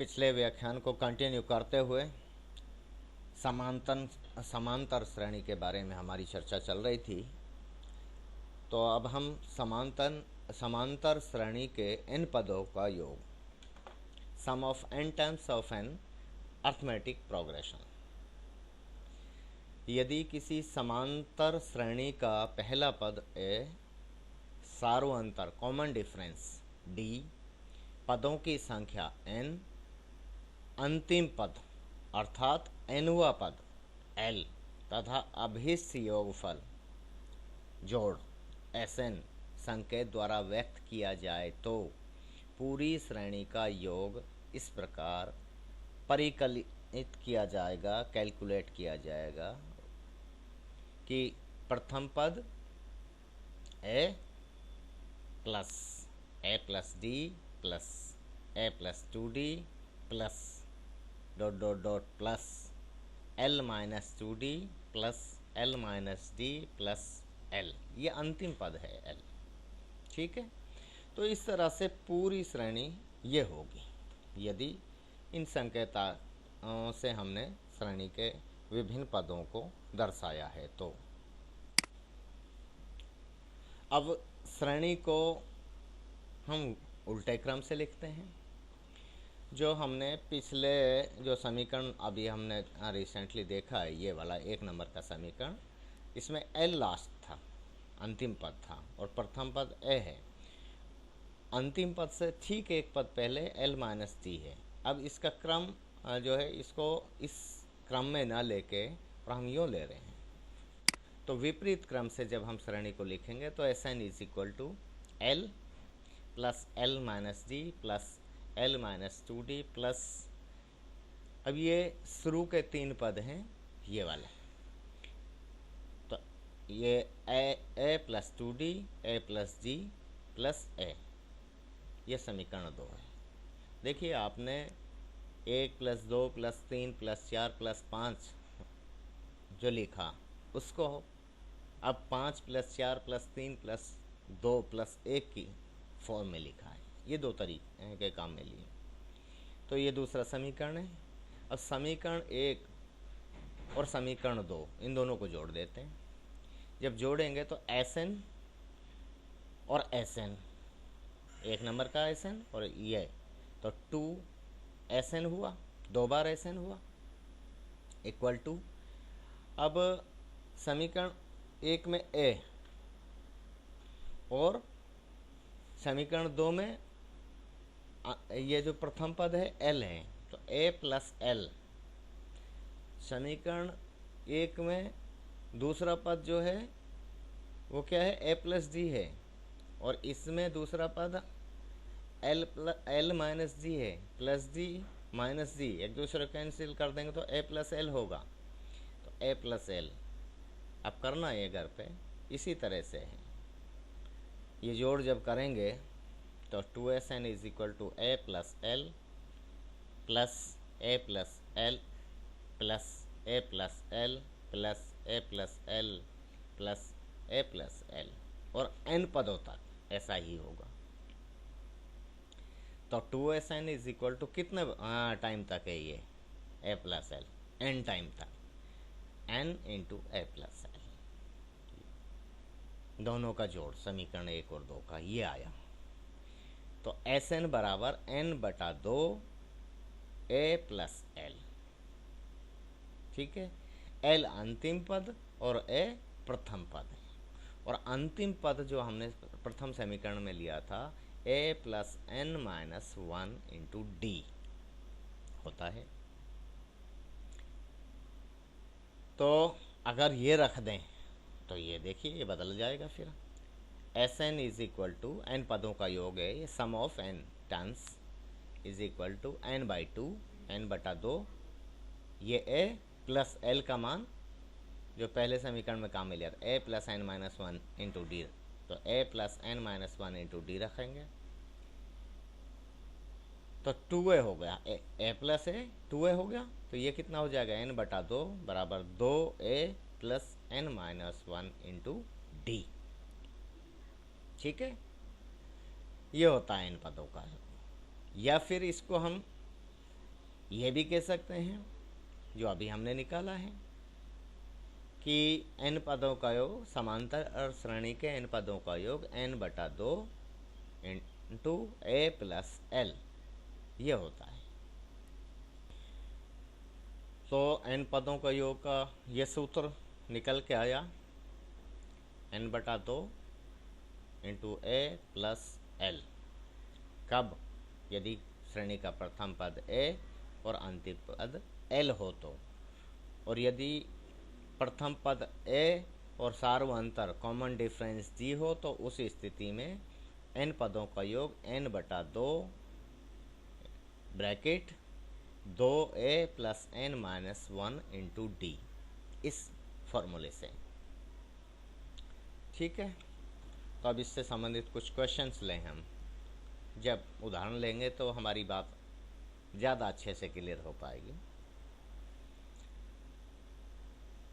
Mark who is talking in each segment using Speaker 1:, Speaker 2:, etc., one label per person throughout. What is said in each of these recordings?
Speaker 1: पिछले व्याख्यान को कंटिन्यू करते हुए समांतर श्रेणी के बारे में हमारी चर्चा चल रही थी। तो अब हम समांतर श्रेणी के n पदों का योग, sum of n times of an arithmetic progression. यदि किसी समांतर श्रेणी का पहला पद a, सार्वअंतर कॉमन डिफरेंस d, पदों की संख्या n, अंतिम पद अर्थात nवा पद l तथा अभिष्ट योगफल जोड़ Sn संकेत द्वारा व्यक्त किया जाए तो पूरी श्रेणी का योग इस प्रकार परिकलित किया जाएगा, कैलकुलेट किया जाएगा कि प्रथम पद a plus d plus a plus 2d plus dot dot dot plus l minus 2d plus l minus d plus l, ये अंतिम पद है l। ठीक है, तो इस तरह से पूरी श्रेणी ये होगी यदि इन संकेतों से हमने श्रेणी के विभिन्न पदों को दर्शाया है। तो अब श्रेणी को हम उल्टे क्रम से लिखते हैं। जो हमने पिछले जो समीकरण अभी हमने रिसेंटली देखा है, ये वाला 1 नंबर का समीकरण, इसमें l लास्ट था, अंतिम पद था, और प्रथम पद a है। अंतिम पद से ठीक एक पद पहले l माइनस d है। अब इसका क्रम जो है, इसको इस क्रम में ना लेके और हम यूँ ले रहे हैं, तो विपरीत क्रम से जब हम श्रेणी को लिखेंगे तो Sn is equal to l plus l minus d plus l minus 2d plus, अब ये शुरू के 3 पद हैं ये वाले, तो ये a plus 2d a plus d plus a, ये समीकरण 2 है। देखिए आपने 1 प्लस 2 प्लस 3 प्लस 4 प्लस 5 जो लिखा उसको अब 5 प्लस 4 प्लस 3 प्लस 2 प्लस 1 की फॉर्म में लिखा है। ये 2 तरीके के काम में लिए। तो ये दूसरा समीकरण है। अब समीकरण 1 और समीकरण 2 इन दोनों को जोड़ देते हैं। जब जोड़ेंगे तो Sn और Sn, 1 नंबर का Sn और ये, तो 2 Sn हुआ, 2 बार Sn हुआ, इक्वल टू, अब समीकरण 1 में a और समीकरण 2 में ये जो प्रथम पद है l है, तो a प्लस l। समीकरण 1 में दूसरा पद जो है वो क्या है, a प्लस d है, और इसमें दूसरा पद l माइनस d है, प्लस d माइनस d, एक दूसरे को कैंसिल कर देंगे तो a प्लस l होगा, तो a प्लस l। अब करना ये घर पे इसी तरह से है। ये जोड़ जब करेंगे तो 2Sn is equal to a plus l plus a plus l plus a plus l plus a plus l plus a plus l, और n पदों तक ऐसा ही होगा। तो 2Sn इज इक्वल टू कितने टाइम तक है ये a plus l, n time तक, n into a plus l, दोनों का जोड़ समीकरण 1 और 2 का ये आया। तो Sn बराबर n बटा 2 a प्लस l। ठीक है, l अंतिम पद और a प्रथम पद है, और अंतिम पद जो हमने प्रथम समीकरण में लिया था a plus n minus 1 into d होता है। तो अगर ये रख दें तो ये देखिए ये बदल जाएगा फिर। Sn is equal to n पदों का योग है, ये sum of n terms is equal to n by 2, n बटा 2, ये a प्लस l का मान जो पहले समीकरण में काम में लिया था, a plus n minus 1 into D, तो a plus n minus 1 into D रखेंगे तो 2a हो गया, a प्लस a 2a हो गया, तो ये कितना हो जाएगा, n बटा 2 बराबर 2a plus n minus 1 into D. ठीक है, ये होता है इन पदों का। या फिर इसको हम ये भी कह सकते हैं जो अभी हमने निकाला है कि n पदों का योग समांतर और श्रेणी के n पदों का योग n/2 into a plus l ये होता है। तो n पदों का योग का ये सूत्र निकल के आया n/2 into a plus l। कब? यदि श्रेणी का प्रथम पद a और अंतिम पद l हो तो, और यदि प्रथम पद a और सार्वअंतर कॉमन डिफरेंस g हो तो उस स्थिति में n पदों का योग n/2 bracket 2a plus n-1 into D, इस फॉर्मूले से। ठीक है, तो अब इससे संबंधित कुछ क्वेश्चंस लें हम। जब उदाहरण लेंगे तो हमारी बात ज़्यादा अच्छे से क्लियर हो पाएगी।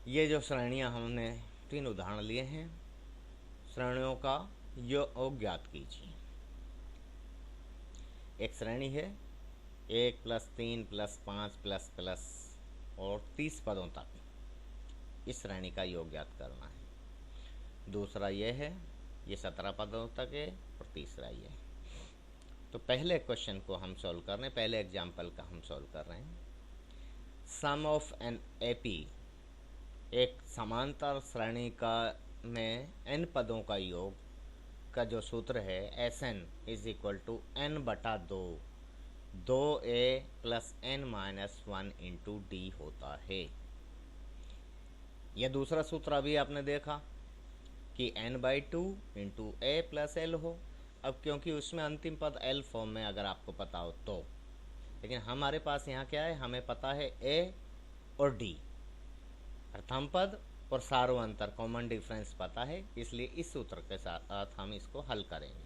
Speaker 1: ये जो श्रेणियाँ हमने 3 उदाहरण लिए हैं, श्रेणियों का योग ज्ञात कीजिए। एक श्रेणी है 1 + 3 + 5 + और 30 पदों तक, इस श्रेणी का योग ज्ञात करना है। दूसरा ये है, ये 17 पदों तक है, और तीसरा ये। तो पहले क्वेश्चन को हम सॉल्व कर रहे हैं, पहले एग्जाम्पल का हम सॉल्व कर रहे हैं। सम ऑफ एन एपी, एक समांतर श्रेणी का में n पदों का योग का जो सूत्र है Sn = n/2 2a plus n-1 into D होता है। यह दूसरा सूत्र अभी आपने देखा कि n/2 into a plus l हो। अब क्योंकि उसमें अंतिम पद l फॉर्म में अगर आपको पता हो तो, लेकिन हमारे पास यहाँ क्या है, हमें पता है a और d, प्रथम पद और सार्वअंतर कॉमन डिफरेंस पता है, इसलिए इस सूत्र के साथ हम इसको हल करेंगे।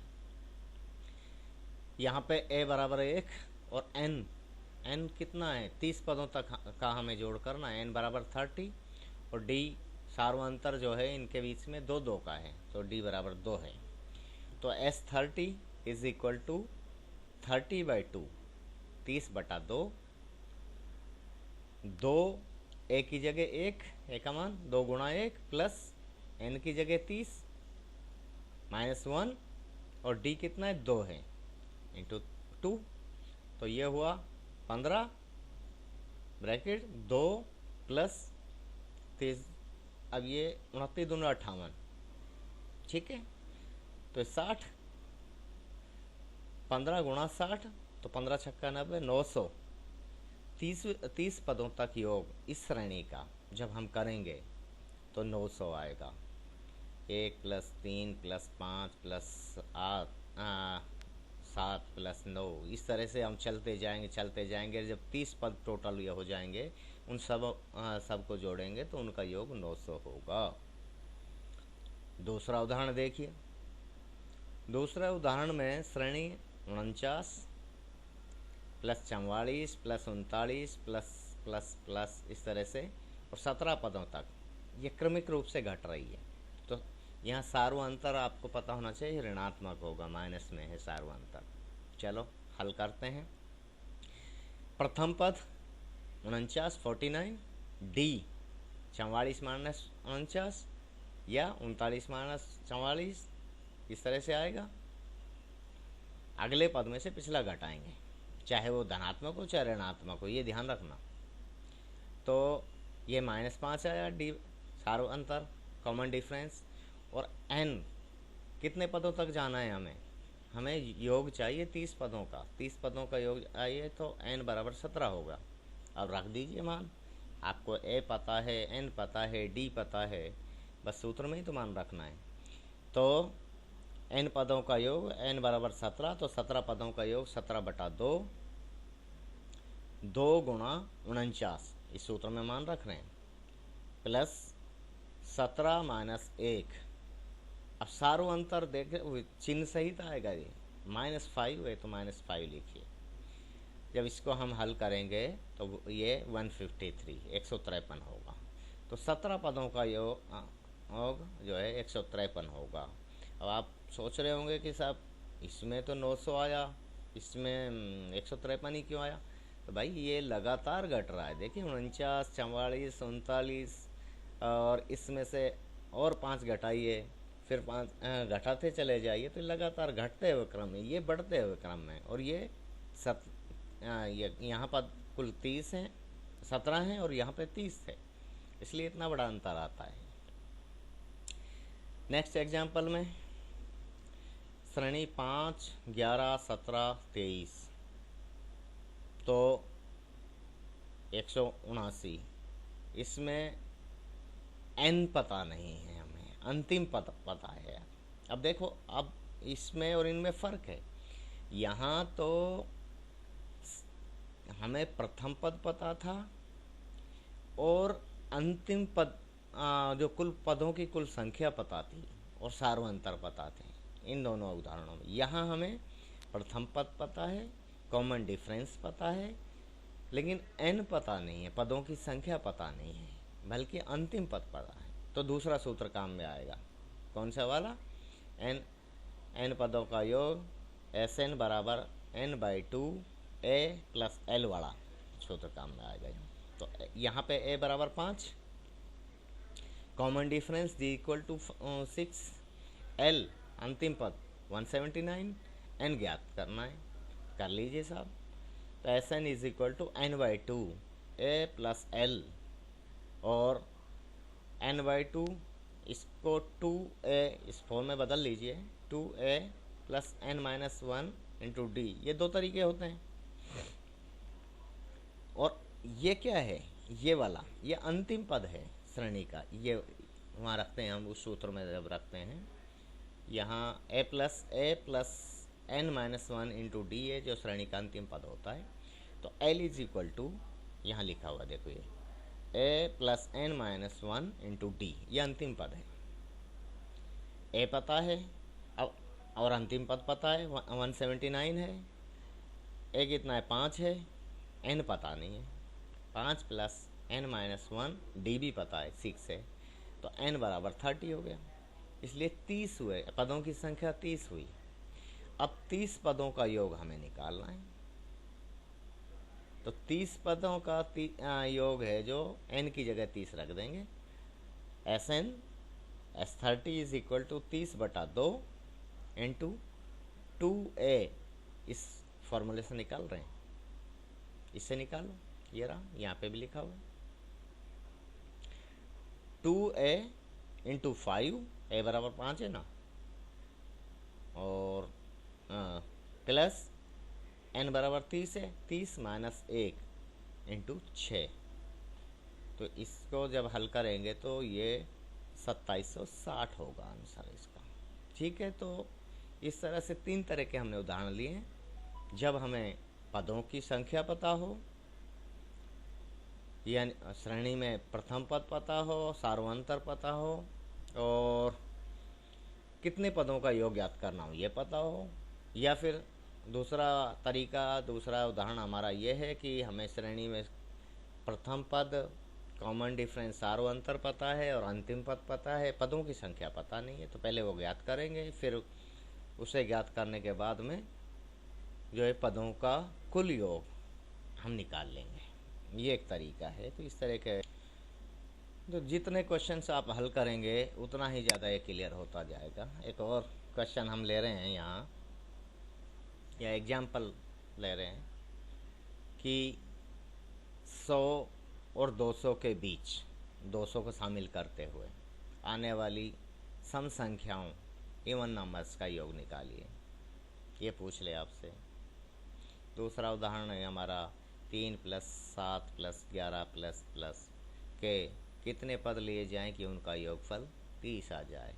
Speaker 1: यहाँ पे a बराबर 1 और n कितना है, 30 पदों तक का हमें जोड़ करना है, n बराबर 30, और d सार्वअंतर जो है इनके बीच में 2 का है, तो d बराबर 2 है। तो S30 = 30/2 30/2, 2 a की जगह 1, a का मान 2 × 1 प्लस n की जगह 30 -1, और d कितना है, 2 है, इंटू 2, तो ये हुआ 15 ब्रैकेट 2 प्लस 30, अब ये 29 दूनी 58, ठीक है। तो 60, 15 × 60, तो 15 × 6 = 90, 900। 30 पदों तक योग इस श्रेणी का जब हम करेंगे तो 900 आएगा। 1 + 3 + 5 + 7 + 9, इस तरह से हम चलते जाएंगे। जब 30 पद टोटल ये हो जाएंगे, उन सब को जोड़ेंगे तो उनका योग 900 होगा। दूसरा उदाहरण देखिए। दूसरे उदाहरण में श्रेणी 49 + 44 + 39 प्लस इस तरह से, और 17 पदों तक ये क्रमिक रूप से घट रही है। तो यहाँ सार्वअंतर आपको पता होना चाहिए ऋणात्मक होगा, माइनस में है सार्वअंतर। चलो हल करते हैं। प्रथम पद 49 49, डी 44 - 49 या 39 - 44, इस तरह से आएगा। अगले पद में से पिछला घटाएंगे, चाहे वो धनात्मक हो चाहे ऋणात्मक हो, ये ध्यान रखना। तो ये -5 आया, डी सार्वअंतर कॉमन डिफरेंस, और n कितने पदों तक जाना है, हमें योग चाहिए 30 पदों का। 30 पदों का योग आइए तो n बराबर 17 होगा। अब रख दीजिए मान, आपको a पता है, n पता है, d पता है, बस सूत्र में ही तो मान रखना है। तो n पदों का योग n बराबर 17, तो 17 पदों का योग 17/2 2 × 49, इस सूत्र में मान रख रहे हैं, प्लस 17 - 1। अब सार्वअंतर देख चिन्ह सहित आएगा, ये -5 है तो -5 लिखिए। जब इसको हम हल करेंगे तो ये 153 होगा। तो 17 पदों का योग जो है 153 होगा। अब आप सोच रहे होंगे कि साहब इसमें तो 900 आया, इसमें 153 ही क्यों आया? तो भाई ये लगातार घट रहा है। देखिए 49, 44, 39, और इसमें से और 5 घटाइए, फिर 5 घटाते चले जाइए, तो लगातार घटते हुए क्रम में, ये बढ़ते हुए क्रम में। और ये ये यहाँ पर कुल 30 हैं, 17 हैं, और यहाँ पे 30 है, इसलिए इतना बड़ा अंतर आता है। नेक्स्ट एग्जाम्पल में श्रेणी 5, 11, 17, 23, तो 179। इसमें n पता नहीं है, हमें अंतिम पता है। अब देखो, अब इसमें और इनमें फ़र्क है। यहाँ तो हमें प्रथम पद पता था और अंतिम पद जो कुल पदों की कुल संख्या पता थी और सार्वंतर पता थे, इन दोनों उदाहरणों में। यहाँ हमें प्रथम पद पता है, कॉमन डिफरेंस पता है, लेकिन n पता नहीं है, पदों की संख्या पता नहीं है, बल्कि अंतिम पद पता है। तो दूसरा सूत्र काम में आएगा। कौन सा वाला? n पदों का योग Sn बराबर n/2 a प्लस l वाला सूत्र काम में आएगा। तो यहाँ पे a बराबर 5, common difference d equal to 6, l अंतिम पद 179, n ज्ञात करना है, कर लीजिए साहब। तो Sn is equal to n/2 a plus l, और n/2 इसको 2a इस फॉर्म में बदल लीजिए, 2a plus n-1 into D. ये दो तरीके होते हैं। और ये क्या है? ये वाला, ये अंतिम पद है श्रेणी का, ये वहाँ रखते हैं हम उस सूत्र में जब रखते हैं। यहाँ a plus n-1 into D है जो श्रेणी का अंतिम पद होता है। तो l इज इक्वल टू, यहाँ लिखा हुआ देखो, ये a plus n-1 into D, ये अंतिम पद है। a पता है अब, और अंतिम पद पता है 179 है। a कितना है? 5 है। n पता नहीं है। 5 प्लस n-1 डी भी पता है 6 है। तो n बराबर 30 हो गया, इसलिए 30 हुए, पदों की संख्या 30 हुई। अब 30 पदों का योग हमें निकालना है। तो 30 पदों का योग है जो n की जगह 30 रख देंगे। S30 is equal to 30/2 into 2a, इस फॉर्मूले से निकाल रहे हैं, इससे निकालो, ये रहा, यहाँ पे भी लिखा हुआ है 2a इंटू 5, a बराबर 5 है ना, और प्लस n बराबर 30 है, 30 माइनस 1 इंटू 6। तो इसको जब हल करेंगे तो ये 2760 होगा आंसर इसका। ठीक है, तो इस तरह से 3 तरह के हमने उदाहरण लिए हैं। जब हमें पदों की संख्या पता हो, यानी श्रेणी में प्रथम पद पता हो, सार्वंतर पता हो, और कितने पदों का योग ज्ञात करना हो ये पता हो, या फिर दूसरा तरीका, दूसरा उदाहरण हमारा ये है कि हमें श्रेणी में प्रथम पद, कॉमन डिफरेंस, सार्वंतर पता है और अंतिम पद पता है, पदों की संख्या पता नहीं है। तो पहले वो ज्ञात करेंगे, फिर उसे ज्ञात करने के बाद में जो है पदों का कुल योग हम निकाल लेंगे। ये एक तरीका है। तो इस तरह के तो जितने क्वेश्चंस आप हल करेंगे उतना ही ज़्यादा ये क्लियर होता जाएगा। एक और क्वेश्चन हम ले रहे हैं यहाँ, या एग्जाम्पल ले रहे हैं कि 100 और 200 के बीच, 200 को शामिल करते हुए आने वाली सम संख्याओं, इवन नंबर्स का योग निकालिए, ये पूछ ले आपसे। दूसरा उदाहरण है हमारा 3 प्लस 7 प्लस 11 प्लस प्लस के कितने पद लिए जाएं कि उनका योगफल 30 आ जाए।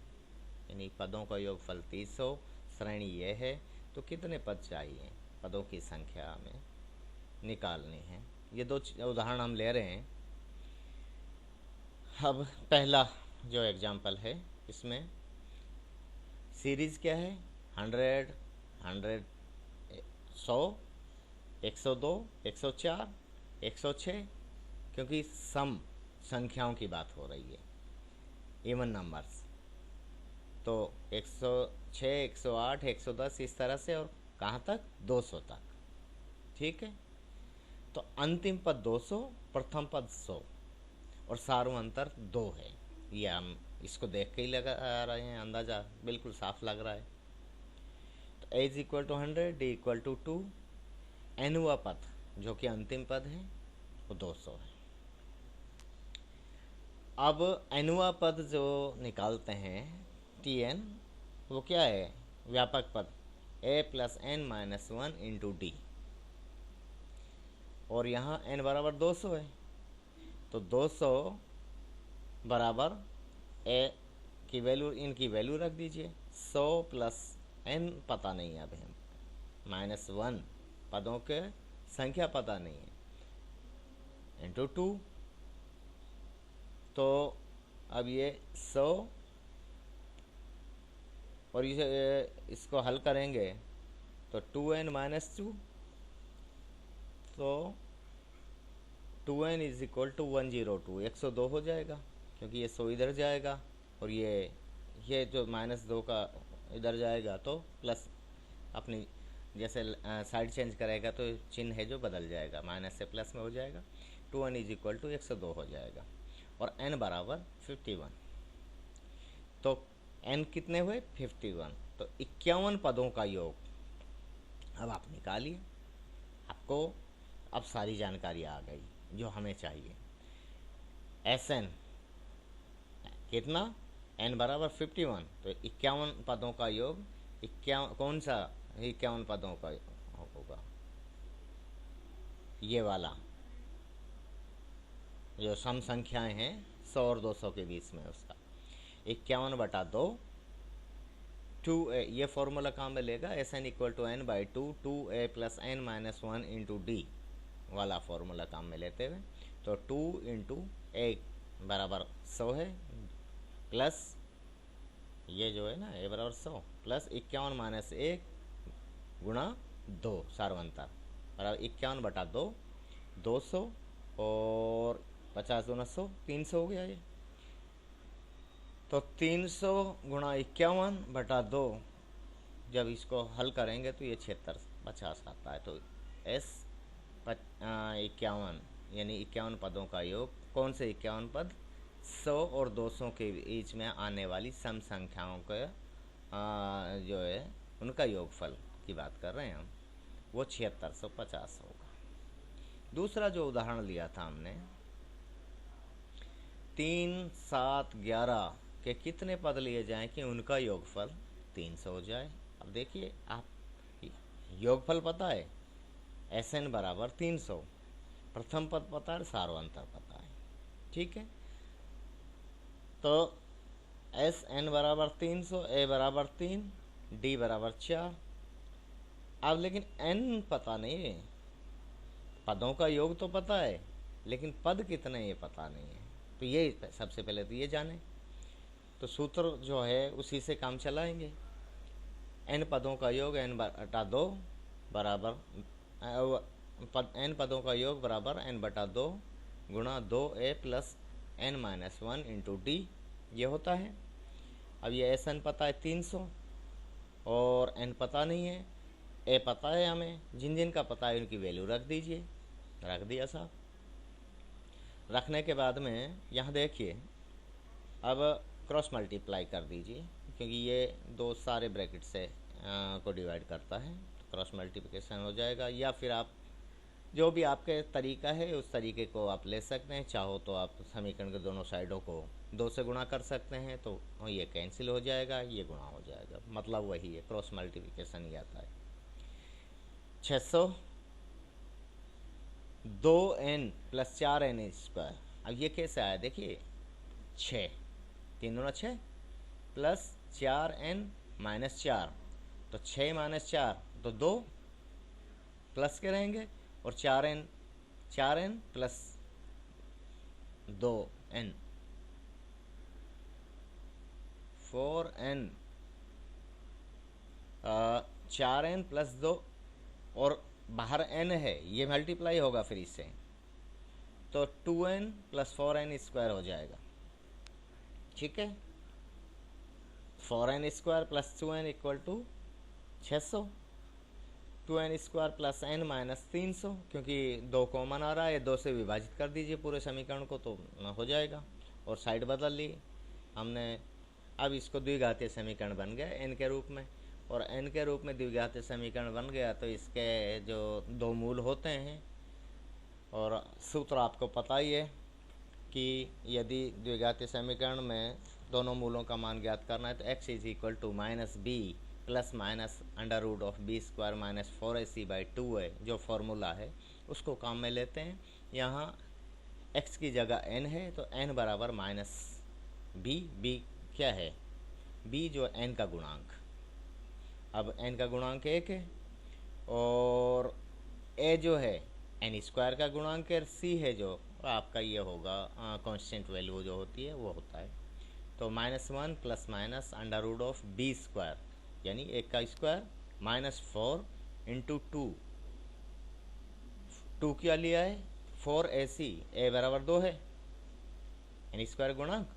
Speaker 1: यानी पदों का योगफल 30 हो, श्रेणी ये है, तो कितने पद चाहिए, पदों की संख्या हमें निकालनी है। ये 2 उदाहरण हम ले रहे हैं। अब पहला जो एग्जाम्पल है, इसमें सीरीज़ क्या है? 100, 100, 102, 104, 106, क्योंकि सम संख्याओं की बात हो रही है, इवन नंबर्स। तो 106, 108, 110 इस तरह से, और कहाँ तक? 200 तक। ठीक है, तो अंतिम पद 200, प्रथम पद 100 और सार्वं अंतर 2 है। ये हम इसको देख के ही लगा रहे हैं, अंदाज़ा बिल्कुल साफ लग रहा है। तो a is equal to 100, d equal to 2, n हुआ पद जो कि अंतिम पद है वो 200 है। अब nवा पद जो निकालते हैं tn, वो क्या है? व्यापक पद a plus n minus 1 into D, और यहाँ n बराबर 200 है, तो 200 बराबर a की वैल्यू, इनकी वैल्यू रख दीजिए। 100 प्लस n पता नहीं है, अभी हम माइनस 1 पदों के संख्या पता नहीं है, इंटू 2। तो अब ये 100 और इसको हल करेंगे तो 2n माइनस 2, तो 2n इज इक्वल टू 102, 102 हो जाएगा, क्योंकि ये 100 इधर जाएगा और ये जो माइनस 2 का इधर जाएगा तो प्लस, अपनी जैसे साइड चेंज करेगा तो चिन्ह है जो बदल जाएगा, माइनस से प्लस में हो जाएगा। 2n इज इक्वल टू 102 हो जाएगा और n बराबर 51। तो n कितने हुए? 51। तो 51 पदों का योग अब आप निकालिए। आपको अब सारी जानकारी आ गई जो हमें चाहिए। Sn कितना? n बराबर 51, तो 51 पदों का योग 51, कौन सा 51 पदों का होगा? ये वाला जो सम संख्याएं हैं 100 और 200 के बीच में, उसका 51/2 2a, ये फॉर्मूला काम में लेगा। Sn equal to n by 2, 2a plus n minus 1 into D वाला फॉर्मूला काम में लेते हुए, तो 2 इंटू a बराबर 100 है, प्लस ये जो है ना a बराबर 100 प्लस 51 माइनस 1 गुणा 2 सार्वंतर बराबर 51/2, 200 और 50 दूना 100, 300 हो गया ये। तो 300 गुणा 51/2, जब इसको हल करेंगे तो ये 76 50 आता है। तो S 51 यानी 51 पदों का योग, कौन से 51 पद? 100 और 200 के बीच में आने वाली सम संख्याओं का जो है उनका योगफल की बात कर रहे हैं हम, वो 7650 होगा। दूसरा जो उदाहरण लिया था हमने, 3, 7, 11 के कितने पद लिए जाएं कि उनका योगफल 300 हो जाए। अब देखिए, आप योगफल पता है, Sn बराबर 300, प्रथम पद पता है, सार्वंतर पता है, ठीक है। तो Sn बराबर 300, a बराबर 3, d बराबर 4। अब लेकिन n पता नहीं है, पदों का योग तो पता है लेकिन पद कितने ये पता नहीं है। तो ये सबसे पहले तो ये जाने, तो सूत्र जो है उसी से काम चलाएंगे। n पदों का योग n/2 बराबर n पदों का योग बराबर n/2 गुणा 2a plus n minus 1 into D, ये होता है। अब ये Sn पता है 300 और n पता नहीं है, a पता है हमें, जिन जिन का पता है उनकी वैल्यू रख दीजिए। रख दिया साहब। रखने के बाद में यहाँ देखिए, अब क्रॉस मल्टीप्लाई कर दीजिए, क्योंकि ये दो सारे ब्रैकेट से को डिवाइड करता है, तो क्रॉस मल्टीप्लिकेशन हो जाएगा। या फिर आप जो भी आपके तरीका है उस तरीके को आप ले सकते हैं। चाहो तो आप समीकरण के दोनों साइडों को 2 से गुणा कर सकते हैं, तो ये कैंसिल हो जाएगा, ये गुणा हो जाएगा, मतलब वही है, क्रॉस मल्टीप्लिकेशन ही आता है। 600 2n प्लस 4n स्क्वायर। अब ये कैसे आया देखिए, 6 3 दूना 6 प्लस 4n माइनस 4, तो 6 माइनस 4 तो 2 प्लस के रहेंगे, और 4n plus 2n 4n 4n plus 2, और बाहर n है, ये मल्टीप्लाई होगा फिर इससे, तो 2n प्लस 4n स्क्वायर हो जाएगा, ठीक है। 4n square plus 2n equal to 600, 2n² plus n minus 300, क्योंकि 2 कॉमन आ रहा है, 2 से विभाजित कर दीजिए पूरे समीकरण को तो हो जाएगा। और साइड बदल ली हमने। अब इसको द्विघातीय समीकरण बन गया n के रूप में, और n के रूप में द्विघातीय समीकरण बन गया तो इसके जो 2 मूल होते हैं, और सूत्र आपको पता ही है कि यदि द्विघातीय समीकरण में दोनों मूलों का मान ज्ञात करना है तो x is equal to minus B plus minus under root of b² minus 4ac/2 है, जो फॉर्मूला है उसको काम में लेते हैं। यहाँ x की जगह n है तो n बराबर माइनस b क्या है, b जो n का गुणांक। अब n का गुणांक 1 है, और a जो है n² का गुणांक है, c है जो आपका ये होगा कांस्टेंट वैल्यू जो होती है वो होता है। तो -1 plus minus under root of b² यानी 1 का स्क्वायर माइनस 4 इंटू 2 क्या लिया है 4ac, a बराबर 2 है n² गुणांक,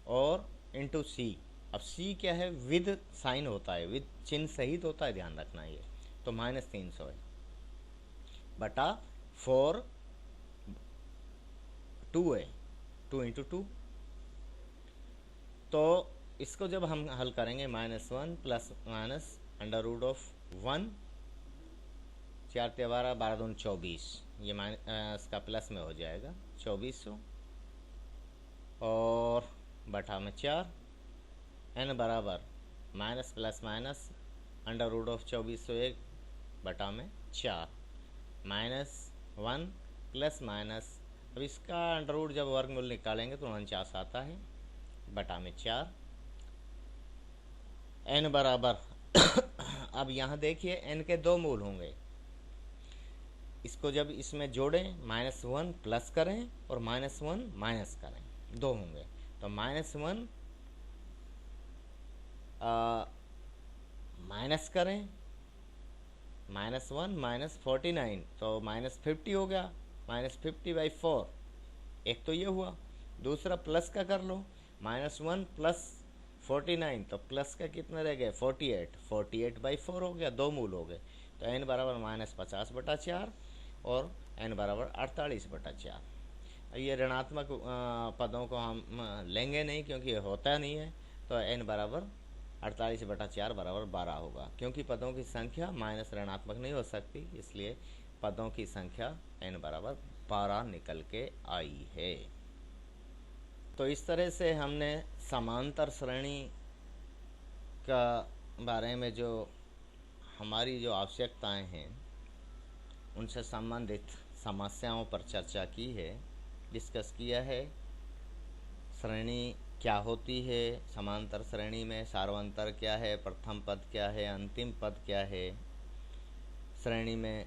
Speaker 1: और इंटू c। अब c क्या है, विद साइन होता है, विद चिन्ह सहित होता है, ध्यान रखना ये। तो माइनस 300 है बटा 4, 2 है, 2 इंटू 2। तो इसको जब हम हल करेंगे -1 plus minus under root of 1, 4 × 12 12 दूनी 24, ये इसका प्लस में हो जाएगा 2400, और बटा में 4, n बराबर minus plus minus under root of 2401 बटा में 4, -1 प्लस माइनस, अब इसका अंडर रूट जब वर्गमूल निकालेंगे तो 49 आता है, बटा में 4, n बराबर अब यहाँ देखिए n के 2 मूल होंगे, इसको जब इसमें जोड़ें -1 प्लस करें और -1 माइनस करें, 2 होंगे। तो -1 माइनस करें, -1 माइनस 49 तो -50 हो गया, -50/4, एक तो ये हुआ। दूसरा प्लस का कर लो, -1 प्लस 49 तो प्लस का कितना रह गया 48/4 हो गया, 2 मूल हो गए। तो n बराबर -50/4 और n बराबर 48/4। ये ऋणात्मक पदों को हम लेंगे नहीं क्योंकि ये होता नहीं है, तो n बराबर 48/4 बराबर 12 होगा, क्योंकि पदों की संख्या माइनस ऋणात्मक नहीं हो सकती, इसलिए पदों की संख्या n बराबर 12 निकल के आई है। तो इस तरह से हमने समांतर श्रेणी का बारे में जो हमारी जो आवश्यकताएं हैं उनसे संबंधित समस्याओं पर चर्चा की है, डिस्कस किया है। श्रेणी क्या होती है, समांतर श्रेणी में सार्वंतर क्या है, प्रथम पद क्या है, अंतिम पद क्या है, श्रेणी में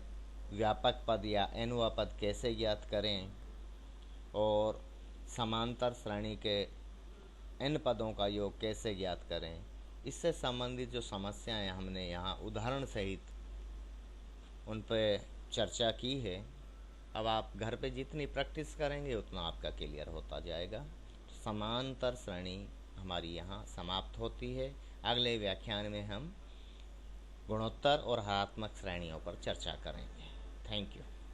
Speaker 1: व्यापक पद या n वां पद कैसे ज्ञात करें, और समांतर श्रेणी के n पदों का योग कैसे ज्ञात करें, इससे संबंधित जो समस्याएं हमने यहाँ उदाहरण सहित उन पर चर्चा की है। अब आप घर पे जितनी प्रैक्टिस करेंगे उतना आपका क्लियर होता जाएगा। समांतर श्रेणी हमारी यहाँ समाप्त होती है। अगले व्याख्यान में हम गुणोत्तर और हरात्मक श्रेणियों पर चर्चा करेंगे। Thank you.